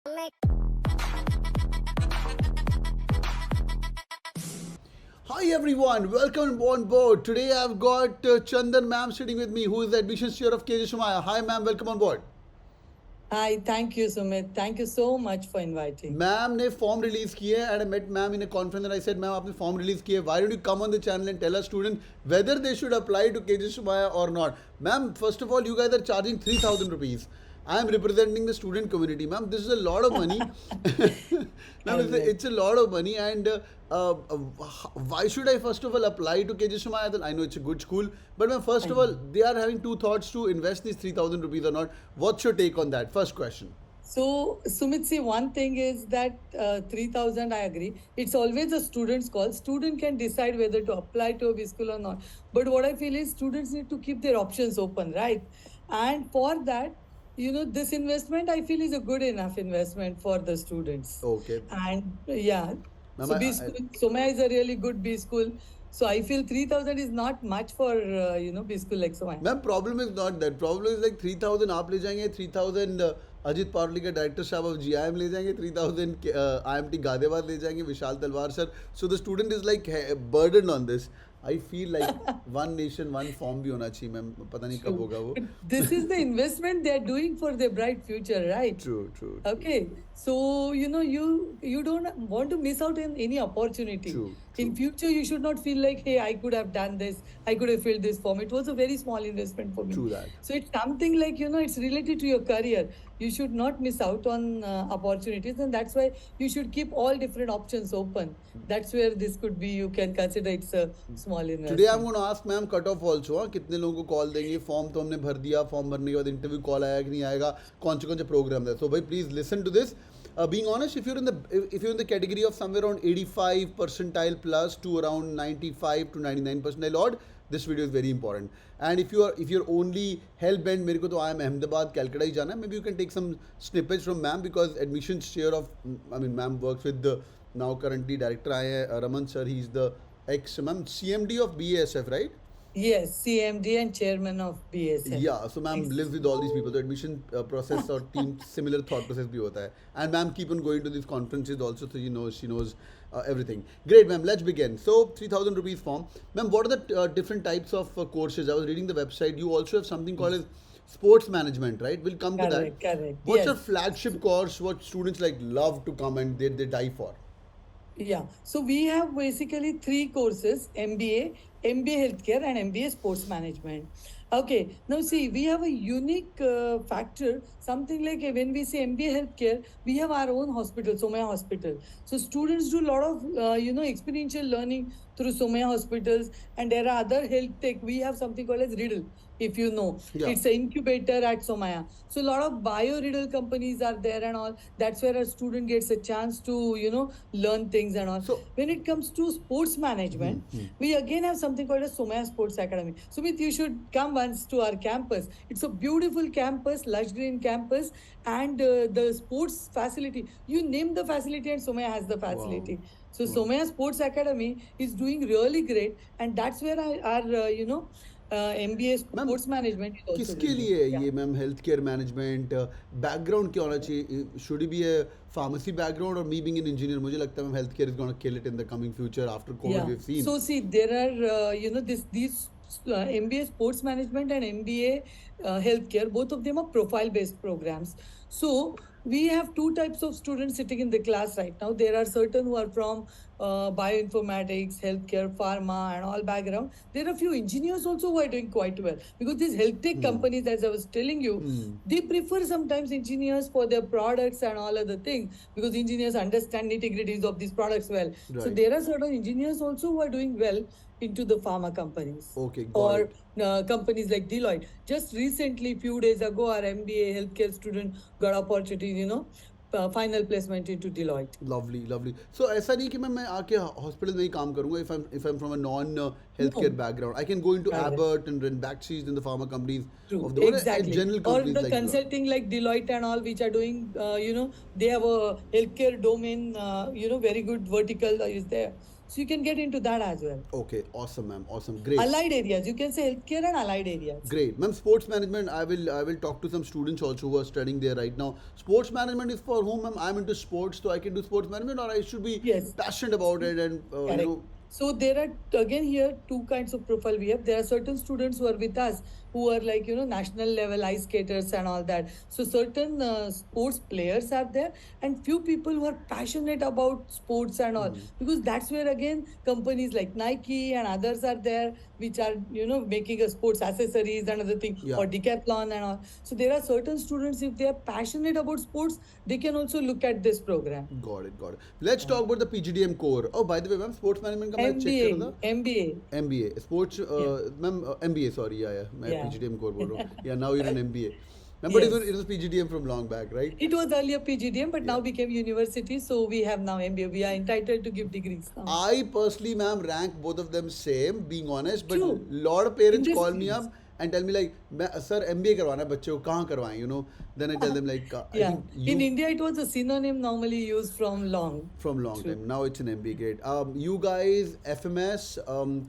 Hi everyone, welcome on board. Today I've got Chandan ma'am sitting with me, who is the admissions chair of KJ Somaiya. Hi ma'am, welcome on board. Hi, thank you, Sumit. Thank you so much for inviting. Ma'am ने form release किए and I met ma'am in a conference and I said, ma'am आपने form release किए. Why don't you come on the channel and tell our students whether they should apply to KJ Somaiya or not? Ma'am, first of all, you guys are charging 3,000 rupees. I am representing the student community, ma'am. This is a lot of money. Ma'am, it's a lot of money, and why should I first of all apply to KJ Somaiya? I know it's a good school, but ma'am, first of all, they are having two thoughts to invest these 3,000 rupees or not. What's your take on that? First question. So, Sumit, see, one thing is that 3,000, I agree. It's always a student's call. Student can decide whether to apply to a B school or not. But what I feel is students need to keep their options open, right? And for that, this investment I feel is a good enough investment for the students. Okay. And yeah, so B school, Somaiya is a really good B school. So I feel 3,000 is not much for B school like Somaiya. Ma'am, problem is not that. Problem is like 3,000 आप ले जाएंगे, 3,000 Ajit Parly का director साहब of GIM ले जाएंगे, 3,000 IMT गादेवाद ले जाएंगे, विशाल तलवार sir. So the student is like burdened on this. I feel like one nation, one form भी होना चाहिए मैम. पता नहीं कब होगा वो. This is the investment they are doing for their bright future, right? True. Okay, so you don't want to miss out on any opportunity. True. In future, you should not feel like, hey, I could have done this, I could have filled this form. It was a very small investment for me. True that. So it's something like, it's related to your career. You should not miss out on opportunities, and that's why you should keep all different options open. That's where this could be, you can consider it's a small investment. Today I'm going to ask ma'am cut off also. कितने लोगों को call देंगे, form तो हमने भर दिया, form भरने के बाद इंटरव्यू कॉल आया कि नहीं आएगा, कौन से प्रोग्राम है. So भाई please listen to this. Being honest, if you're in the category of somewhere around 85 percentile plus to around 95 to 99 percentile odd, this video is very important. And if you're only hell bent, मेरे को तो I am Ahmedabad, Calcutta ही जाना है, maybe you can take some snippets from ma'am, because admissions chair of, ma'am works with the now currently director आए हैं Raman sir, he's the ma'am CMD of BASF, right? Yes, CMD and chairman of BSF. Yeah, so ma'am lives with all these people. The admission process or team similar thought process भी होता है. And ma'am keep on going to these conferences also, so she knows everything. Great, ma'am. Let's begin. So 3,000 rupees form. Ma'am, what are the different types of courses? I was reading the website. You also have something called as sports management, right? We'll come to that. Correct. What's your flagship course? What students like love to come and they die for? Yeah, so we have basically 3 courses: MBA, MBA Healthcare, and MBA Sports Management. Okay, now see, we have a unique factor, something like when we say MBA Healthcare, we have our own hospital, Somaiya Hospital. So students do a lot of, experiential learning through Somaiya hospitals, and there are other health tech. We have something called as Riddle, if you know. Yeah. It's an incubator at Somaiya. So a lot of bio-riddle companies are there and all. That's where a student gets a chance to, learn things and all. So when it comes to sports management, we again have something called as Somaiya Sports Academy. Sumit, you should come once to our campus. It's a beautiful campus, lush green campus, and the sports facility. You name the facility and Somaiya has the facility. Wow. So Somaiya Sports Academy is doing really great, and that's where our MBA Sports Management is also किसके लिए ये ma'am health care management background क्या होना चाहिए? Should be A pharmacy background or me being an engineer? मुझे लगता है ma'am healthcare is going to kill it in the coming future after COVID we've seen. So see, there are these MBA Sports Management and MBA Healthcare, both of them are profile based programs. So we have 2 types of students sitting in the class right now. There are certain who are from bioinformatics, healthcare, pharma, and all background. There are a few engineers also who are doing quite well, because these health tech companies, as I was telling you, they prefer sometimes engineers for their products and all other things, because engineers understand nitty-gritties of these products well. Right. So there are certain engineers also who are doing well into the pharma companies. Okay, or companies like Deloitte. Just recently, few days ago, our MBA healthcare student got opportunity, final placement into Deloitte. Lovely. So ऐसा नहीं कि मैं आके hospital में ही काम करूँगा. If I'm from a non healthcare background, I can go into Abbott and run backseats in the pharma companies. True. Of the Exactly. General companies or the like consulting like Deloitte and all, which are doing, they have a healthcare domain, very good vertical is there. So you can get into that as well. Okay, awesome, ma'am. Awesome, great. Allied areas, you can say healthcare and allied areas. Great, ma'am. Sports management. I will talk to some students also who are studying there right now. Sports management is for whom, ma'am? I'm into sports, so I can do sports management, or I should be Yes. passionate about it and Correct. So there are again here two kinds of profile we have. There are certain students who are with us who are like national level ice skaters and all that. So certain sports players are there, and few people who are passionate about sports and all, because that's where again companies like Nike and others are there, which are making a sports accessories and other thing, Yeah. or Decathlon and all. So there are certain students, if they are passionate about sports, they can also look at this program. Got it, got it. Let's talk about the PGDM core. Oh, by the way, ma'am, sports management का मैं check कर रहा था. MBA. MBA, sports, ma'am, MBA, sorry, yeah. मैं Yeah. PGDM core बोल रहा हूँ. Yeah, now you're in MBA. Ma'am, but Yes. it was PGDM from long back, right? It was earlier PGDM, but now became university, so we have now MBA. We are entitled to give degrees now. I personally, ma'am, rank both of them same, being honest. But True. lot of parents In this call me case. up and tell me like, sir, MBA करवाना है बच्चे को कहाँ करवाएं, Then I tell them like, I Yeah. think you In India, it was a synonym normally used from long. from long True. time. Now it's an MBA grade. You guys, FMS,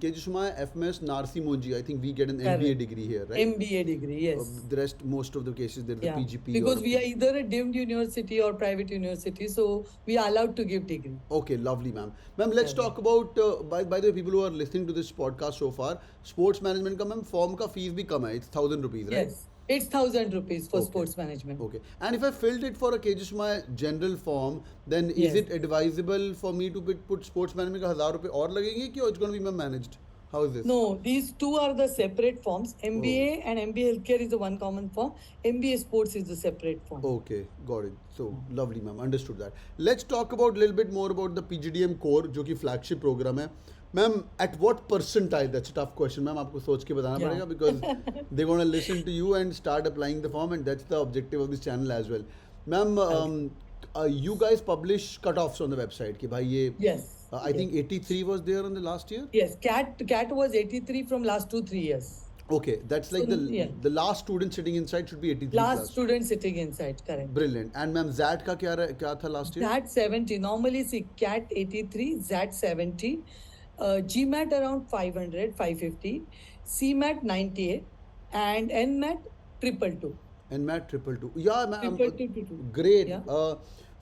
KJ Somaiya, FMS, Narsi Monji. I think we get an MBA Correct. degree here, right? MBA degree, yes. The rest, most of the cases, there's Yeah. the PGP. Because or we are either a deemed university or private university, so we are allowed to give degree. Okay, lovely, ma'am. Ma'am, let's talk about, by the way, people who are listening to this podcast so far, sports management का ma'am form का fees भी कम है. It's 1,000 rupees, right? Yes. It's 1,000 rupees for Okay. sports management. Okay. And if I filled it for a KJ Somaiya general form, then is Yes. it advisable for me to put sports management का 1,000 रुपए और लगेंगे कि it's going to be ma'am managed? How is this? No, these two are the separate forms. MBA and MBA healthcare is the one common form. MBA sports is the separate form. Okay, got it. So lovely, ma'am. Understood that. Let's talk about a little bit more about the PGDM core, जो कि flagship program है. Ma'am, at what percentile? That's a tough question, ma'am. आपको सोच के बताना Yeah. पड़ेगा because they're going to listen to you and start applying the form, and that's the objective of this channel as well. Ma'am, you guys publish cutoffs on the website कि भाई ये Yes. I Yes. think 83 was there on the last year. Yes, CAT was 83 from last 2-3 years. Okay, that's like So, the yeah. the last student sitting inside should be 83 Last plus. student sitting inside, correct. Brilliant. And ma'am, ZAT का क्या था last year? ZAT 70. Normally see CAT 83, ZAT 70, GMAT around 500, 550, CMAT 98, and NMAT 222. NMAT 222. Yeah, ma'am. 222. Great. Yeah.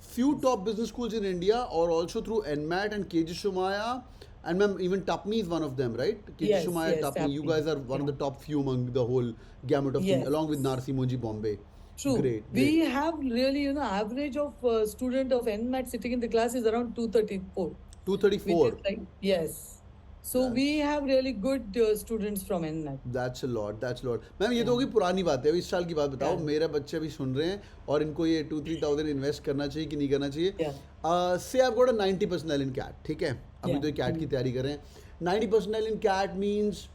Few top business schools in India are also through NMAT and KJ Somaiya. And ma'am, even Tapni is one of them, right? KJ Yes, Somaiya, yes, Tapni. You Tapni. guys are one of the top few among the whole gamut of things, Yes. along with Narsi Monji Bombay. True. Great. We great. have really, average of student of NMAT sitting in the class is around 234. 234. Which is like, yes. So we have really good students from NMAT. That's a lot. That's a lot. Ma'am ये तो होगी पुरानी बात है. अभी इस साल की बात बताओ. Yeah. मेरे बच्चे अभी सुन रहे हैं और इनको ये 2-3 thousand इन्वेस्ट करना चाहिए कि नहीं करना चाहिए. Yeah. Say I've got a 90 percentile in CAT. ठीक है. अभी Yeah. तो CAT की तैयारी कर रहे हैं. 90 percentile in CAT means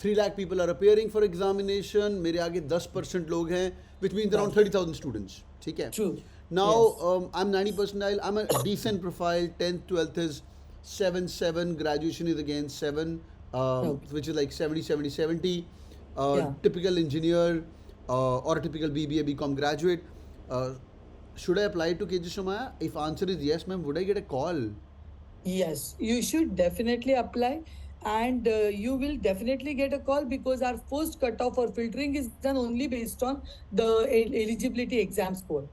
3 lakh people are appearing for examination. मेरे आगे 10% लोग हैं, which means around 30,000 students. ठीक है. True. Now Yes. I'm 90 percentile. I'm a decent profile. 10th, 12th is 7. Graduation is again 7. Okay. Which is like 70. Yeah. Typical engineer or a typical BBA, BCom graduate. Should I apply to KJ Somaiya? If answer is yes, ma'am, would I get a call? Yes, you should definitely apply, and you will definitely get a call because our first cutoff or filtering is done only based on the eligibility exam score.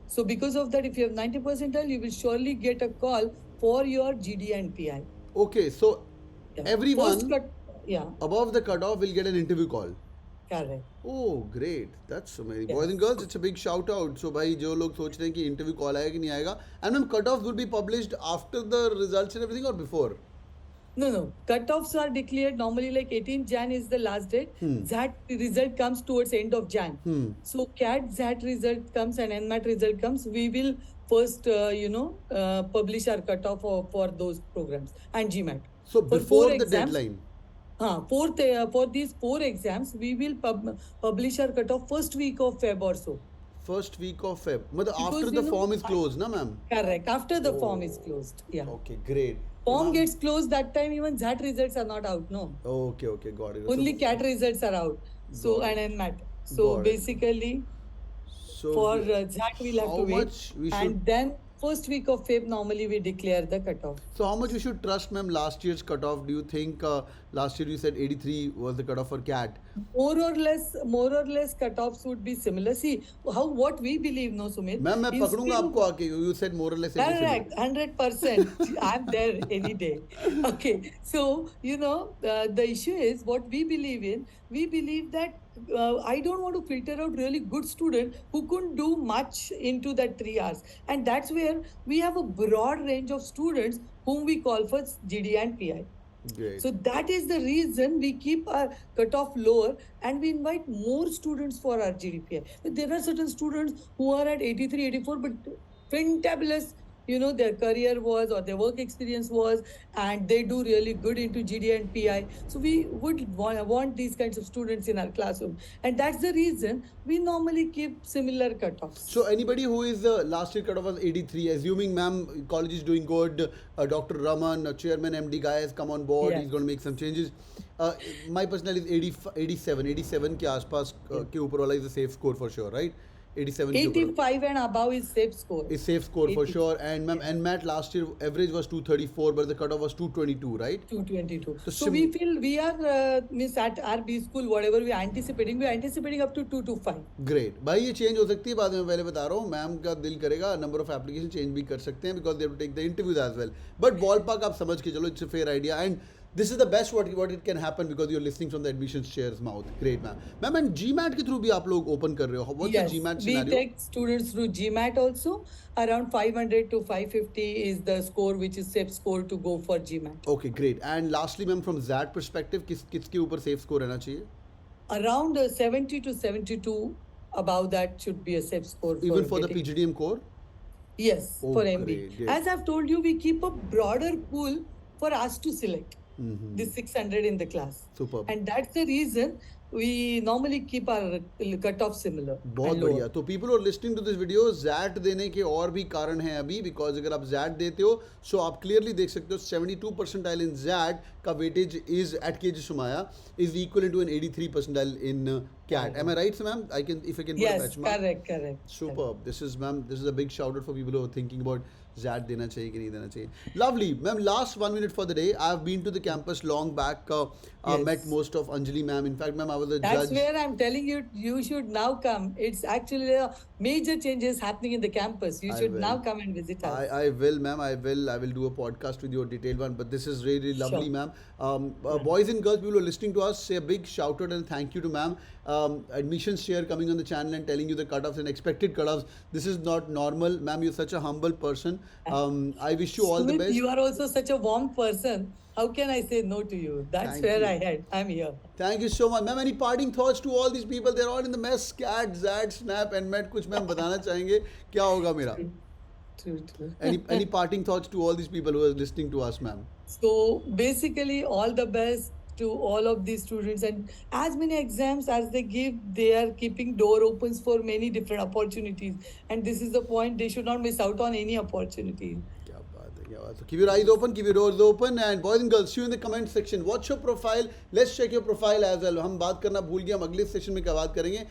So because of that, if you have 90 percentile, you will surely get a call for your GD and PI. Okay, so Yeah. everyone First yeah, above the cutoff will get an interview call. correct. Oh, great. That's amazing. Yes. Boys and girls, it's a big shout out. So भाई जो लोग सोच रहे हैं कि interview call आएगा कि नहीं आएगा, and then cutoffs will be published after the results and everything or before? No. Cutoffs are declared normally like 18 Jan is the last date. ZAT result comes towards end of Jan. So CAT ZAT result comes and NMAT result comes. We will first, publish our cutoff for those programs and GMAT. So For before four the exams, deadline. For these 4 exams, we will publish our cutoff first week of Feb or so. First week of Feb. मतलब Because, after the form is closed, na ma'am? Correct. After the form is closed. Yeah. Okay, great. Form Ma'am- gets closed that time, even ZAT results are not out. No. Okay, got it. Only So- CAT results are out. So Got it. and NMAT. So Got it. basically, So for ZAT we'll have how to wait, much we and should- then first week of Feb normally we declare the cutoff. So how much we should trust, ma'am, last year's cutoff? Do you think last year you said 83 was the cutoff for CAT? More or less cutoffs would be similar. See how what we believe, no, Sumit. Ma'am मैं is पकड़ूंगा still- आपको आके. You said more or less 87. Correct, 100%. I'm there any day. Okay, so the issue is what we believe in. We believe that I don't want to filter out really good student who couldn't do much into that 3 hours, and that's where we have a broad range of students whom we call for GD and PI. Great. So that is the reason we keep our cutoff lower and we invite more students for our GDPI. There are certain students who are at 83, 84, but fantabulous, their career was or their work experience was, and they do really good into GD and PI. So we would want these kinds of students in our classroom. And that's the reason we normally keep similar cutoffs. So anybody who is last year cutoff was 83, assuming ma'am college is doing good, Dr. Raman, chairman MD guy has come on board, Yeah. he's going to make some changes. My personal is 87 के आसपास के ऊपर वाला is a safe score for sure, right? 87 के ऊपर 85 and above is safe score. is safe score for 80. sure. And ma'am, NMAT last year average was 234, but the cutoff was 222, right? 222. So So we feel we are means at our B school whatever we are anticipating up to 225. Great भाई, ये change हो सकती है बाद में, पहले बता रहा हूँ. मैम का दिल करेगा नंबर ऑफ एप्लीकेशन चेंज भी कर सकते हैं, because they have to take the interviews as well. But ballpark आप समझ के चलो, it's a fair idea and this is the best what it can happen because you are listening from the admissions chair's mouth. Great ma'am. Ma'am and GMAT के through भी आप लोग open कर रहे हो. What's the Yes, GMAT we scenario? take students through GMAT also. Around 500 to 550 is the score which is safe score to go for GMAT. Okay great. And lastly ma'am from that perspective किसके ऊपर safe score रहना चाहिए? Around 70 to 72 above that should be a safe score. Even for the getting- PGDM core? Yes, Oh, for great, MB. great. As I've told you, we keep a broader pool for us to select. The 600 in the class. Superb. And that's the reason we normally keep our cutoff similar. बहुत and lower. बढ़िया. तो people are listening to this video, XAT देने के और भी कारण हैं अभी, बिकॉज अगर आप जैट देते हो सो आप क्लियरली देख सकते हो 72 परसेंटाइल इन जैट का weightage is at KJ Somaiya is equal to an 83 percentile in CAT. Am I right, ma'am? If I can put a Yes, benchmark. correct. Superb. This is, ma'am, this is a big shout out for people who are thinking about ZAT देना चाहिए कि नहीं देना चाहिए. Lovely. Ma'am, last 1 minute for the day. I have been to the campus long back. Yes. Met most of Anjali ma'am. In fact, ma'am, I was a That's judge. where I'm telling you, you should now come. It's actually a major changes happening in the campus. You I should will. now come and visit us. I will, ma'am. I will do a podcast with you, a detailed one. But this is really lovely, Sure. ma'am. Boys and girls, people who are listening to us, say a big shout out and thank you to ma'am. Admissions share coming on the channel and telling you the cutoffs and expected cutoffs. This is not normal, ma'am. You're such a humble person. I wish you all the Sumit, best. you are also such a warm person. How can I say no to you? That's Thank where you. I'm here. Thank you so much, ma'am. Any parting thoughts to all these people? They're all in the mess. CAT, ZAT, SNAP, NMAT. कुछ ma'am बताना चाहेंगे क्या होगा मेरा? True. Any parting thoughts to all these people who are listening to us, ma'am? So basically, all the best to all of these students, and as many exams as they give, they are keeping door opens for many different opportunities. And this is the point; they should not miss out on any opportunity. क्या बात है, क्या बात है. Keep your eyes open, keep your doors open, and boys and girls, see you in the comment section. What's your profile? Let's check your profile as well. हम बात करना भूल गए, हम अगले सेशन में क्या बात करेंगे.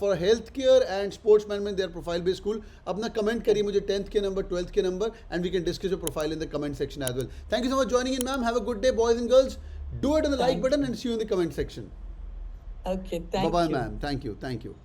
For healthcare and sports management, they are profile based school. अपना कमेंट करिए मुझे 10th के नंबर, 12th के number, and we can discuss your profile in the comment section as well. Thank you so much for joining in, ma'am. Have a good day, boys and girls. Do it on the like button and see you in the comment section. Okay, thank Bye-bye, you. ma'am. Thank you.